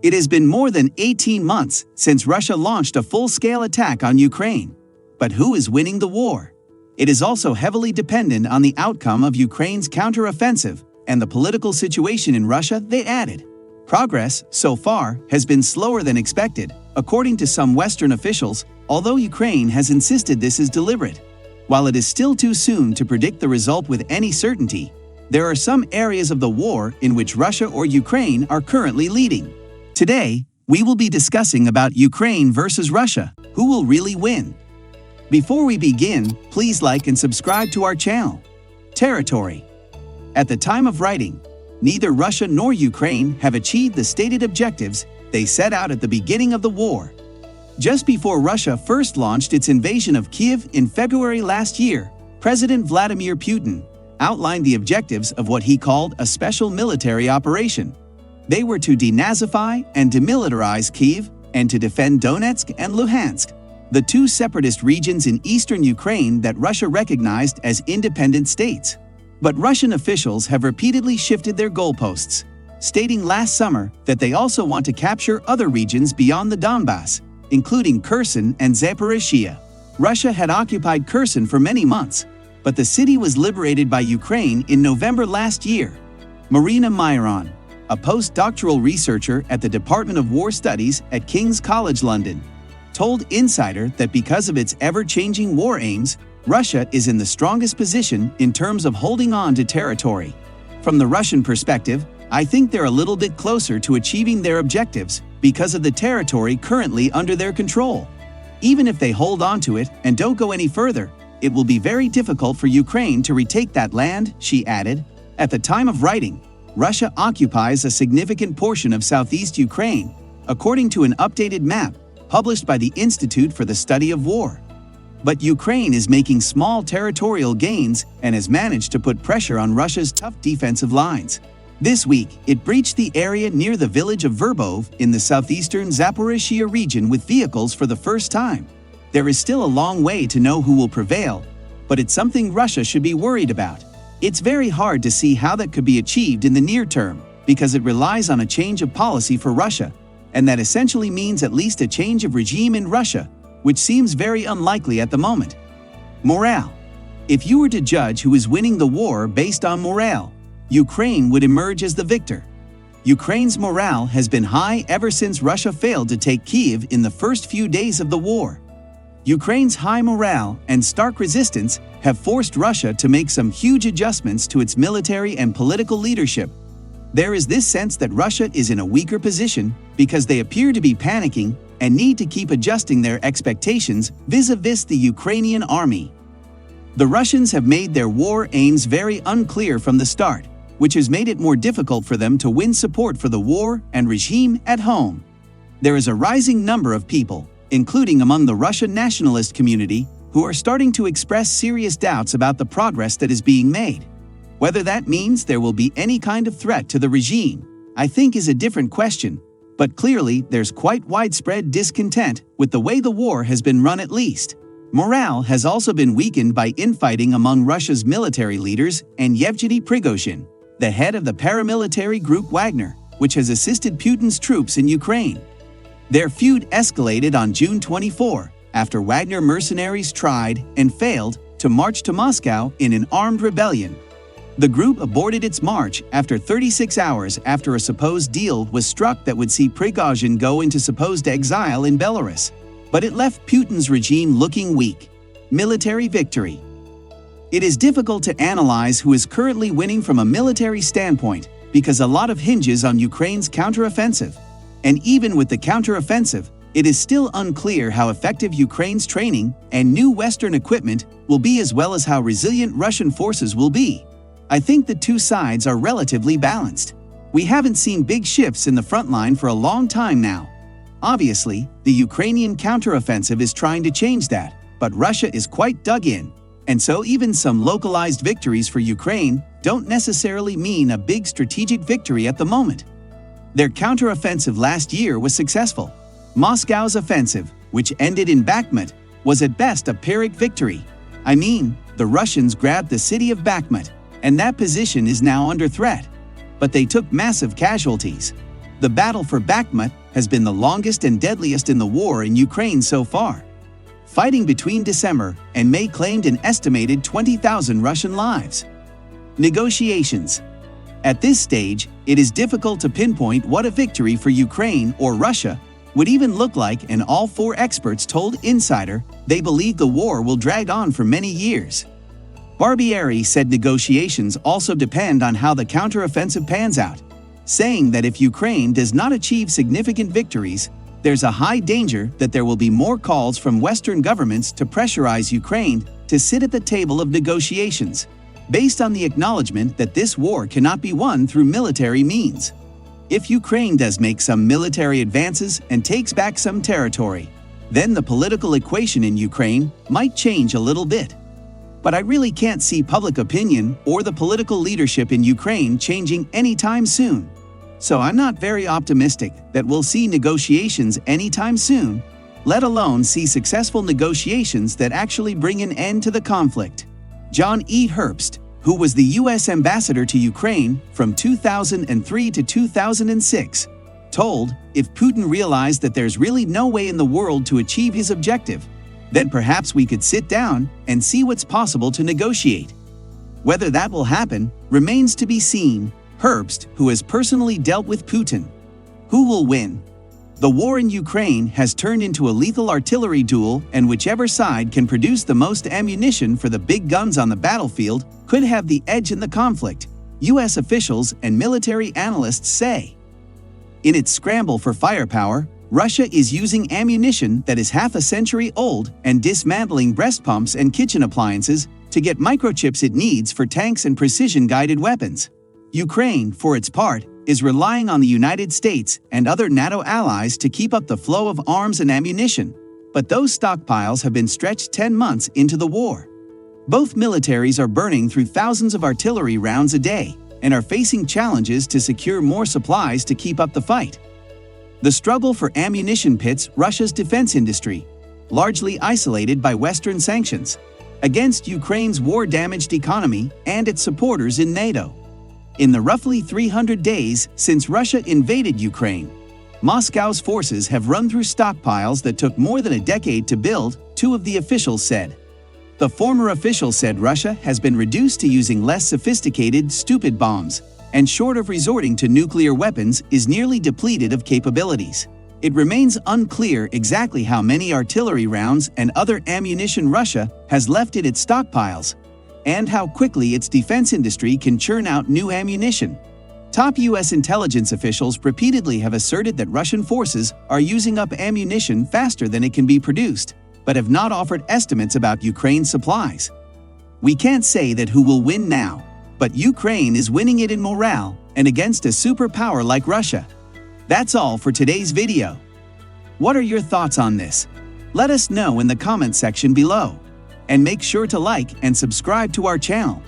It has been more than 18 months since Russia launched a full-scale attack on Ukraine. But who is winning the war? It is also heavily dependent on the outcome of Ukraine's counteroffensive and the political situation in Russia, they added. Progress, so far, has been slower than expected, according to some Western officials, although Ukraine has insisted this is deliberate. While it is still too soon to predict the result with any certainty, there are some areas of the war in which Russia or Ukraine are currently leading. Today, we will be discussing about Ukraine versus Russia, who will really win. Before we begin, please like and subscribe to our channel. Territory. At the time of writing, neither Russia nor Ukraine have achieved the stated objectives they set out at the beginning of the war. Just before Russia first launched its invasion of Kiev in February last year, President Vladimir Putin outlined the objectives of what he called a special military operation. They were to denazify and demilitarize Kiev and to defend Donetsk and Luhansk, the two separatist regions in eastern Ukraine that Russia recognized as independent states. But Russian officials have repeatedly shifted their goalposts, stating last summer that they also want to capture other regions beyond the Donbass, including Kherson and Zaporizhzhia. Russia had occupied Kherson for many months, but the city was liberated by Ukraine in November last year. Marina Myron, a postdoctoral researcher at the Department of War Studies at King's College London, told Insider that because of its ever-changing war aims, Russia is in the strongest position in terms of holding on to territory. From the Russian perspective, I think they're a little bit closer to achieving their objectives because of the territory currently under their control. Even if they hold on to it and don't go any further, it will be very difficult for Ukraine to retake that land, she added. At the time of writing, Russia occupies a significant portion of southeast Ukraine, according to an updated map published by the Institute for the Study of War. But Ukraine is making small territorial gains and has managed to put pressure on Russia's tough defensive lines. This week, it breached the area near the village of Verbov in the southeastern Zaporizhzhia region with vehicles for the first time. There is still a long way to know who will prevail, but it's something Russia should be worried about. It's very hard to see how that could be achieved in the near term, because it relies on a change of policy for Russia, and that essentially means at least a change of regime in Russia, which seems very unlikely at the moment. Morale. If you were to judge who is winning the war based on morale, Ukraine would emerge as the victor. Ukraine's morale has been high ever since Russia failed to take Kiev in the first few days of the war. Ukraine's high morale and stark resistance have forced Russia to make some huge adjustments to its military and political leadership. There is this sense that Russia is in a weaker position because they appear to be panicking and need to keep adjusting their expectations vis-a-vis the Ukrainian army. The Russians have made their war aims very unclear from the start, which has made it more difficult for them to win support for the war and regime at home. There is a rising number of people, including among the Russian nationalist community, who are starting to express serious doubts about the progress that is being made. Whether that means there will be any kind of threat to the regime, I think is a different question, but clearly there's quite widespread discontent with the way the war has been run at least. Morale has also been weakened by infighting among Russia's military leaders and Yevgeny Prigozhin, the head of the paramilitary group Wagner, which has assisted Putin's troops in Ukraine. Their feud escalated on June 24 after Wagner mercenaries tried and failed to march to Moscow in an armed rebellion. The group aborted its march after 36 hours after a supposed deal was struck that would see Prigozhin go into supposed exile in Belarus. But it left Putin's regime looking weak. Military victory. It is difficult to analyze who is currently winning from a military standpoint because a lot of hinges on Ukraine's counteroffensive. And even with the counteroffensive, it is still unclear how effective Ukraine's training and new Western equipment will be, as well as how resilient Russian forces will be. I think the two sides are relatively balanced. We haven't seen big shifts in the front line for a long time now. Obviously, the Ukrainian counteroffensive is trying to change that, but Russia is quite dug in, and so even some localized victories for Ukraine don't necessarily mean a big strategic victory at the moment. Their counteroffensive last year was successful. Moscow's offensive, which ended in Bakhmut, was at best a Pyrrhic victory. I mean, the Russians grabbed the city of Bakhmut, and that position is now under threat. But they took massive casualties. The battle for Bakhmut has been the longest and deadliest in the war in Ukraine so far. Fighting between December and May claimed an estimated 20,000 Russian lives. Negotiations. At this stage, it is difficult to pinpoint what a victory for Ukraine or Russia would even look like, and all four experts told Insider they believe the war will drag on for many years. Barbieri said negotiations also depend on how the counteroffensive pans out, saying that if Ukraine does not achieve significant victories, there's a high danger that there will be more calls from Western governments to pressurize Ukraine to sit at the table of negotiations, based on the acknowledgement that this war cannot be won through military means. If Ukraine does make some military advances and takes back some territory, then the political equation in Ukraine might change a little bit. But I really can't see public opinion or the political leadership in Ukraine changing anytime soon. So I'm not very optimistic that we'll see negotiations anytime soon, let alone see successful negotiations that actually bring an end to the conflict. John E. Herbst, who was the U.S. ambassador to Ukraine from 2003 to 2006, told, if Putin realized that there's really no way in the world to achieve his objective, then perhaps we could sit down and see what's possible to negotiate. Whether that will happen remains to be seen. Herbst, who has personally dealt with Putin. Who will win? The war in Ukraine has turned into a lethal artillery duel, and whichever side can produce the most ammunition for the big guns on the battlefield could have the edge in the conflict, U.S. officials and military analysts say. In its scramble for firepower, Russia is using ammunition that is half a century old and dismantling breast pumps and kitchen appliances to get microchips it needs for tanks and precision-guided weapons. Ukraine, for its part, is relying on the United States and other NATO allies to keep up the flow of arms and ammunition, but those stockpiles have been stretched 10 months into the war. Both militaries are burning through thousands of artillery rounds a day and are facing challenges to secure more supplies to keep up the fight. The struggle for ammunition pits Russia's defense industry, largely isolated by Western sanctions, against Ukraine's war-damaged economy and its supporters in NATO. In the roughly 300 days since Russia invaded Ukraine, Moscow's forces have run through stockpiles that took more than a decade to build, two of the officials said. The former official said Russia has been reduced to using less sophisticated, stupid bombs, and short of resorting to nuclear weapons is nearly depleted of capabilities. It remains unclear exactly how many artillery rounds and other ammunition Russia has left in its stockpiles, and how quickly its defense industry can churn out new ammunition. Top U.S. intelligence officials repeatedly have asserted that Russian forces are using up ammunition faster than it can be produced, but have not offered estimates about Ukraine's supplies. We can't say that who will win now, but Ukraine is winning it in morale and against a superpower like Russia. That's all for today's video. What are your thoughts on this? Let us know in the comment section below. And make sure to like and subscribe to our channel.